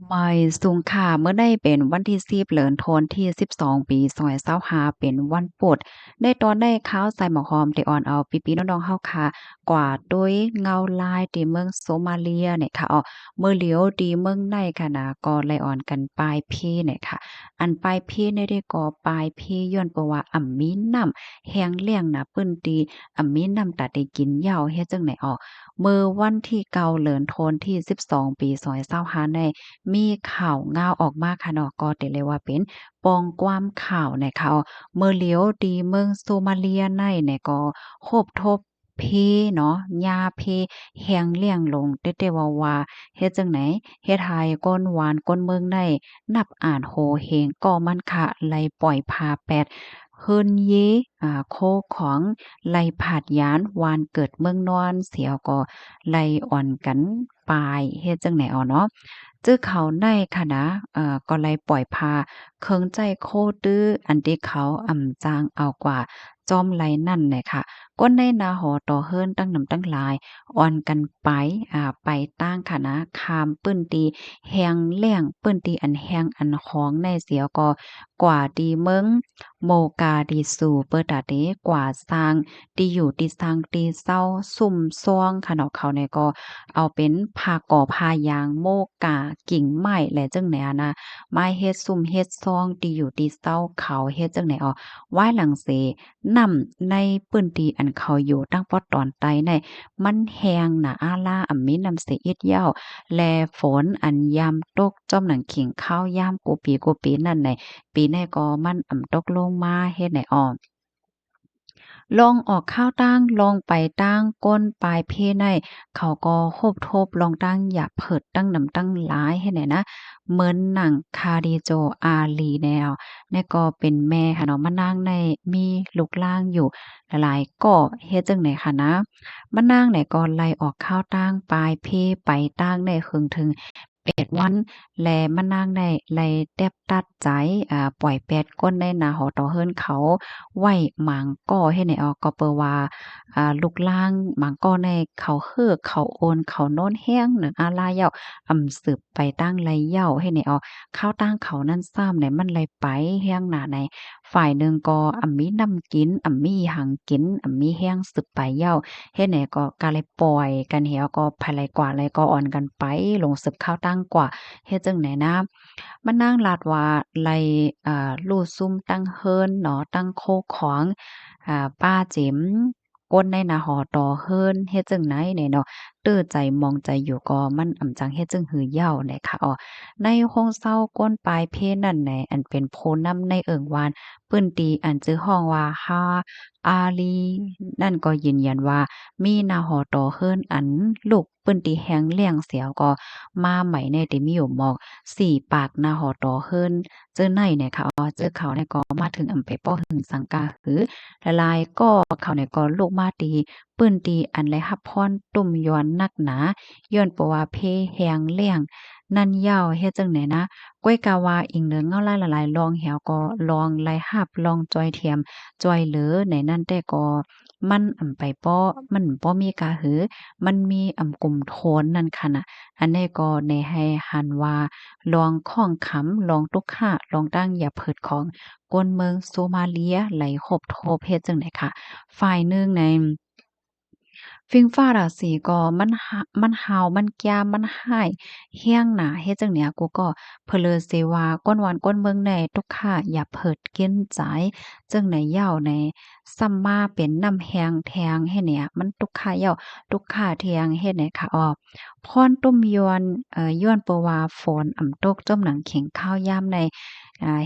ไม่สูงค่ะเมื่อได้เป็นวันที่10เดือนธันวาคมที่12ปี2025เป็นวันพุธได้ตอนได้ข้าวใส่หมอกหอมที่อ่อนเอาพี่ๆน้องๆเฮาค่ะกว่าด้วยเงาลายที่เมืองโซมาเลียเนี่ยค่ะมื้อเหลียวที่เมืองในค่ะนะก็ไล่อ่อนกันปลายปีเนี่ยค่ะอันปลายปีเนี่ยได้ก่อปลายปีย้อนเพราะว่ามีน้ำแห้งแล้งน่ะเปิ้นติมีน้ำตัดได้กินยาวเฮ็ดจั่งใดเมื่อวันที่9เดือนธันวาคมที่12ปี2025ได้ มีข่าวง่าวออกมาค่ะเนาะก็ได้เรียกว่าเป็นปองกว้ามข่าวนะคะเมื่อเลี้ยวดีเมืองโซมาเลียในเนี่ยก็โคบทบเพเนาะยาเพแฮงเลี่ยงลงเต๊ะๆว่าเฮ็ดจังไหนเฮ็ดให้ก้นหวานก้นเมืองได้นับอ่านโหเฮงก็มันค่ะไล่ปล่อยพาแปดเฮินเยโคของไล่ผาดยานวานเกิดเมืองนอนเสียวก็ไล่อ่อนกันปลายเฮ็ดจังไหนเนาะ จื้อเขาในค่ะนะก็เลยปล่อยพาเคิงใจโคตื้ออันที่เขาจางเอากว่าจอมไหลนั่นแหละค่ะก้นในนาหอต่อเฮิรนตั้งนำตั้งหลายอ่อนกันไปไปตั้งค่ะนะคามปื้นตีแฮงแล้งปื้นตีอันแฮงอันฮ้องในเสียก็กว่าดีเมืองโมกาดีสู่เปิดตาเดกว่าสร้างดีอยู่ดีสร้างดีเศร้าซุ่มซ่วงค่ะเนาะเขาเนี่ยก็ เอาเป็นผ้าก่อผ้ายางโมกากิ่งไม้และจั่งใดนะไม้เฮ็ดซุ่มเฮ็ดซองที่อยู่ที่เซาเขาเฮ็ดจั่งใดไว้หลังเสน้ำในพื้นที่อันเขาอยู่ตั้งปอตอนใต้ในมันแห้งหนาอาลามีน้ำเสียอิดยาวและฝนอันยามตกจ้อมหนังขิงข้าวยามกูปีนั่นในปีนี้ก็มันตกลงมาเฮ็ดให้ลองออกข้าวตั้งลองไปตั้งก้นปลายเพในเขาก็โคบทบลองตั้งอย่าเผิดตั้งนำตั้งหลายให้ไหนนะเหมือนหนังคาดิโจอาลีแนวนี่ก็เป็นแม่ค่ะเนาะมานั่งในมีลูกล่างอยู่หลายๆก็เฮ็ดจังไหนคะนะมานั่งไหนก็ไล่ออกข้าวตั้งปลายเพไปตั้งได้ครึ่งถึง8 วันแลมานางได้ไล่แต๊บตัดใจปล่อยแปดก้นได้นาหอต่อเฮิรนเขาไว้หมางก้อเฮ็ดให้ออกก็เปิ้ว่าลูกล่างหมางก้อในเขาเฮือกเขาโอนเขาโน้นแห้งหนึ่งอาลาเหย้าสืบไปตั้งไรเหย้าเฮ็ดให้ออกข้าวตั้งเขานั่นซ้ำเนี่ยมันไลไปแห้งหน้าในฝ่ายหนึ่งก็มีน้ำกินมีหังกินมีแห้งสืบไปเหย้า เฮ็ดให้ก็กาเลยปล่อยกันเหี่ยวก็ภายไลกว่าเลยก็อ่อนกันไปลงสึกข้าวตั้งกว่าเฮ็ดจั่งใดนะมานั่งลาดว่าไล่ลู่ซุ่มตั้งเฮิรนเนาะตั้งโคของป้าจิ๋มก้นในน่ะหอต่อเฮิรนเฮ็ดจั่งไหนเนี่ยเนาะเตื้อใจมองใจอยู่ก็มันจังเฮ็ดจั่งหือเย้าเนี่ยค่ะในโฮงเซาก้นปลายเพนั่นแหละอันเป็นโพนำในเอิ้งวานเปิ้นตีอันจื้อฮ้องว่าฮาอาลีนั่นก็ยืนยันว่า มีหน้าหอตอเฮิรนอันลูกเปิ้นติแฮงเลี้ยงเสียวก็มาใหม่ในที่มีอยู่หมอก4ปากหน้าหอตอเฮิรนเจอในเนี่ยค่ะเจอเขาเนี่ยก็มาถึงไปป้อหึงสังกาหือหลายๆก็เขาเนี่ยก็ลูกมาตีปื้นตีอันไรฮับพรตุ่มย้อนนักหนาย้อนเพราะว่าเพแฮงเลี้ยงนั่นยาวเฮ็ดจังไหนนะก้วยกาว่าอิงเหนือเงาหลายๆลองแหวก็ลองไล่ฮับลองจอยเทียมจอยเหลือในนั้นแต่ก็มันไปป้อมันบ่มีกาหือมันมีกลุ่มโทนนั่นค่ะน่ะอันนี้ก็ในให้หันว่าลองข้องขำลองตุกขะลองตั้งอย่าเพิดของกวนเมืองโซมาเลียไหลโหบโทเพศจังได๋ค่ะฝ่ายหนึ่งใน ฟิงฟ้าราศีก็มันหาวมันแก่มันร้ายแรงหนาเฮ็ดจั่งเนี้ยกูก็เพลิอเสว่าก้นหวานก้นเมืองในทุกข่าอย่าเพิดเกี้ยนใจจั่งไหนเหย้าในซัมมาเป็นน้ำแฮงแทงให้เนี่ยมันทุกข่าเหย้าทุกข่าแทงเฮ็ดไหนค่ะพรตุ้มยวนย้อนเปว่าฝนตกจ้อมหนังเข็งข้าวยามใน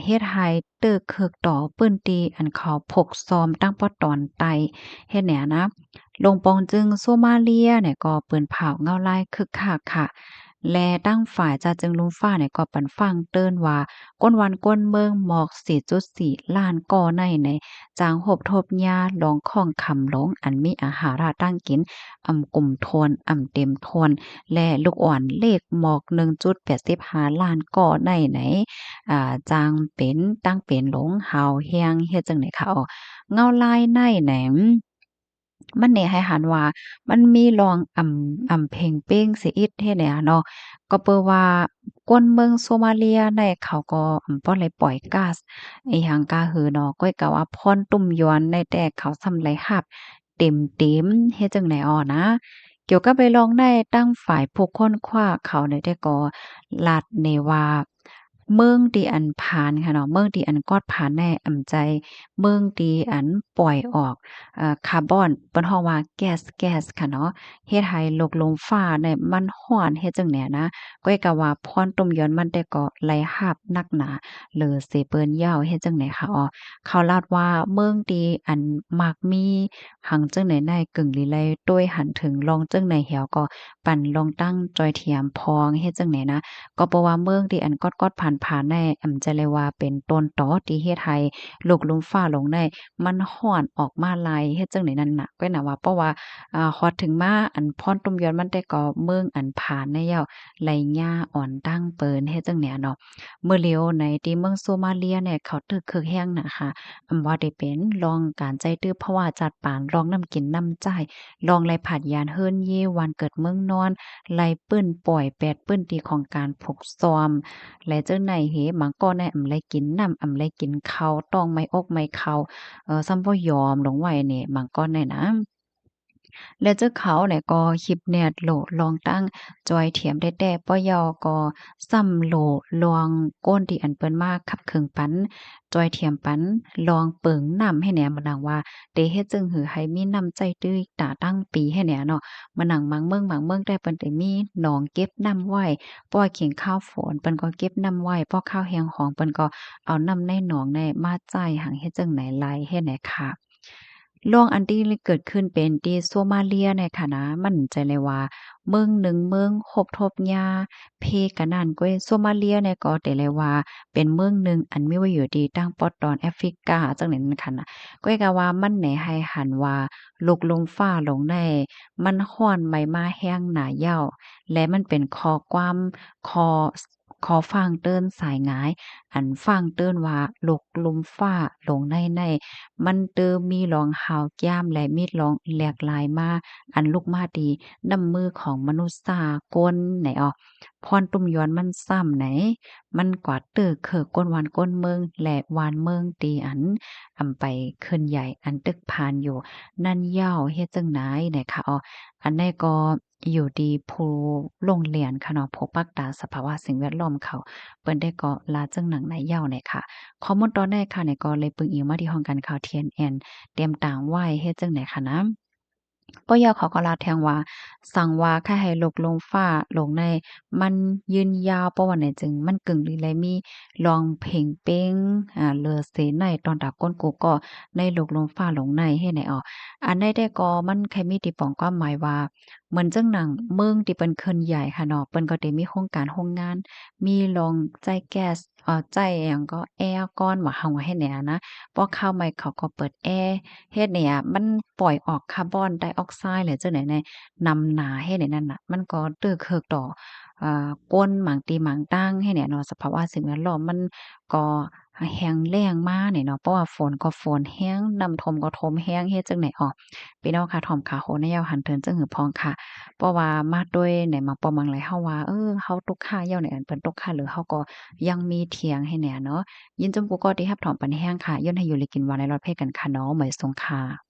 เฮ็ดให้เตึกเคิกต่อปื้นตีอันเขาพกซอมตั้งปอตอนไตเฮ็ดแหนนะ ลงปองจึงโซมาเลียเนี่ยก็เปิ้นเผาเงาลายคึกคักค่ะและตั้งฝ่ายจาจึงลุงฟ้าเนี่ยก็ปันฟังเติ้นว่าก้นวันก้นเมืองหมอก4.4ล้านก่อในจางหบทบยาลองข้องคำหลงอันมีอาหาราตั้งกินกลุ่มโทนเต็มโทนและลูกอ่อนเลขหมอก1.85ล้านก่อในจางเป็นตั้งเป็นหลงเฮาแฮงเฮ็ดจังได๋คะเงาลายในแหนม มันแหน่ให้หันว่ามันมีรองเพ่งเป้งสิอิดเฮ็ดแหน่เนาะก็เปิ้ว่าคนเมืองโซมาเลียในเขาก็บ่ได้ปล่อยก๊าซอิหยังกาหือเนาะก้อยกะว่าพรตุ่มยวนในแต่เขาสำไรรับเต็มๆเฮ็ดจั่งใดอ้อนะเกี่ยวกับไปลองได้ตั้งฝ่ายผู้ค้นคว้าเขาได้แต่ก็ลาดเนว่าเมืองที่อันผ่านค่ะเนาะเมืองที่อันกอดผ่านแน่อำใจเมืองที่อันปล่อยออกคาร์บอนเปิ้นฮ้องว่าแก๊สค่ะเนาะเฮ็ดให้โลกลมฟ้าเนี่ยมันร้อนเฮ็ดจั่งแหน่นะก้อยก็ว่าพรต้มยอนมันแต่ก็ไหลหาบนักหนาเหลือเสเปิ้นยาวเฮ็ดจั่งใดคะอ๋อเขาลาดว่าเมืองที่อันมักมีหังจั่งใดในกึ่งลีไลต้วยหันถึงลองจั่งใดแหวก็ปั่นลองตั้งจอยเทียมพองเฮ็ดจั่งใดนะก็เพราะว่าเมืองที่อันก๊อดๆผ่านๆแน่อำจะเลยว่าเป็นต้นตอที่เฮ็ดให้โลกลมฟ้าลงได้มันร้อนออกมาหลายเฮ็ดจั่งใดนั่นน่ะก็น่ะว่าเพราะว่าฮอดถึงมาอันพรตุ่มยอนมันแต่ก็เมืองอันผ่านในแล้วไหลหญ้าอ่อนตั้งเปินเฮ็ดจั่งแหน่เนาะมื้อเหลียวในที่เมืองโซมาเลียเนี่ยเขาตึกคึกแฮงน่ะค่ะว่าได้เป็นรองการใจตื้อเพราะว่าจัดปานรองน้ำกินน้ำใจรองไลผัดยานเฮิรนเยวันเกิดเมืองนอนไลปื้นปล่อยแปดปื้นตีของการผูกซ้อมและเจ้าไหนเหบางก็ในอำไลกินน้ำอำไลกินข้าวต้องไม่อกไม่เข้าซ้ำบ่ยอมลงไว้นี่บางก้อนเนี่ยนะ และเจ้าเขาเนี่ยก็คิดเนี่ยโหลลองตั้งจอยเถียมได้แต่ป้อยอก็ซ้ำโหลลวงก้นที่อันเปิ้นมาขับเคิงปันจอยเถียมปันลองเปิงน้ำให้แหน่มานังว่าเตเฮ็ดจึงหือให้มีน้ำใจตื้อตาตั้งปีให้แหน่เนาะมานังมังเมืองได้เปิ้นได้มีหนองเก็บน้ำไว้ป้อยเขียงข้าวฝนเปิ้นก็เก็บน้ำไว้ป้อข้าวแห้งของเปิ้นก็เอาน้ำในหนองในมาจ่ายหังเฮ็ดจังไหนไลเฮ็ดไหนค่ะ เรื่องอันที่เกิดขึ้นเป็นที่โซมาเลียเนี่ยค่ะนะมันใจเลยว่าเมืองหนึ่งเมืองคบทบยาเพกันนั่นก้วยโซมาเลียเนี่ยก็แต่เลยว่าเป็นเมืองหนึ่งอันมีไว้อยู่ดีตั้งปอดตอนแอฟริกาจังนั้นค่ะนะก้อยก็ว่ามันไหนให้หันว่าลูกลงฟ้าลงในมันร้อนไหมมาแห้งหนาเย้าและมันเป็นคอความคอคอฟางเติ้นสายหงายอันฟางเติ้นว่าลูกลมฟ้าลงใน มันเติมมีรองหาวย่ามและมีดลองแหลกหลายมาอันลูกมาดีน้ำมือของมนุษย์สากลไหนอ้อพรตุ่มย้อนมันซ้ำไหนมันกว่าเตอเขอก้นหวานก้นเมืองและหวานเมืองตีอันไปขึ้นใหญ่อันตึกพานอยู่นั่นยาวเฮ็ดจังไหนไหนคะอ้ออันนี้ก็อยู่ดีภูโรงเรียนค่ะเนาะพบปักตาสภาวะสิ่งแวดล้อมเขาเปิ้นได้ก็ลาจังหนังไหนยาวไหนค่ะ ข้อมูลตอนแรกค่ะเนี่ยก็เลยปึงอิงมาที่ห้องการข่าว TNN เตรียมต่างไว้เฮ็ดจั่งใดคะนะปยเขาก็ลาแทงว่าสั่งว่าค่าให้ลกลงฟ้าลงในมันยืนยาวเพราะว่าไหนจึงมันกึ่งลีไลมีลองเพ่งเป้งเลือเสในตอนดากก้นกูก็ในลกลงฟ้าลงในเฮ็ดไหนอออันใดได้ก็มันใครมีติป้องความหมายว่าเหมือนจังหนังเมืองที่เปิ้นเคิ้นใหญ่ค่ะเนาะเปิ้นก็ได้มีโครงการโรงงานมีโรงใจแก๊สใจอิหยังก็แอร์ก้อนว่าเฮาว่าเฮ็ดแหนนะพอเข้ามาเขาก็เปิดแอร์ เฮ็ดเนี่ยมันปล่อยออกคาร์บอนไดออกไซด์หรือจังได๋แหน่นำหน้าเฮ็ดให้นั่นน่ะมันก็ตึกเคิกต่อก้นหมางตีหมางตั้งให้เนี่ยเนาะสภาวะสิ่งแวดล้อมมันก็แห้งแล้งมาเนี่ยเนาะเพราะว่าฝนก็ฝนแห้งน้ำท่วมก็ท่วมแห้งเฮ็ดจั่งใดอ้อพี่น้องค่ะถ่อมขาโหนยาวหันเทินจังหือพองค่ะเพราะว่ามาด้วยไหนมาปอมังไหลเฮาว่าเฮาตกค่าเหย้าเนี่ยอันเปิ้นตกค่าหรือเฮาก็ยังมีเถียงให้แหน่เนาะยินจมกูก็ที่รับถอมปันแห้งค่ะย้อนให้อยู่เลยกินวาในรอดเพศกันค่ะเนาะเหมยสงค่ะ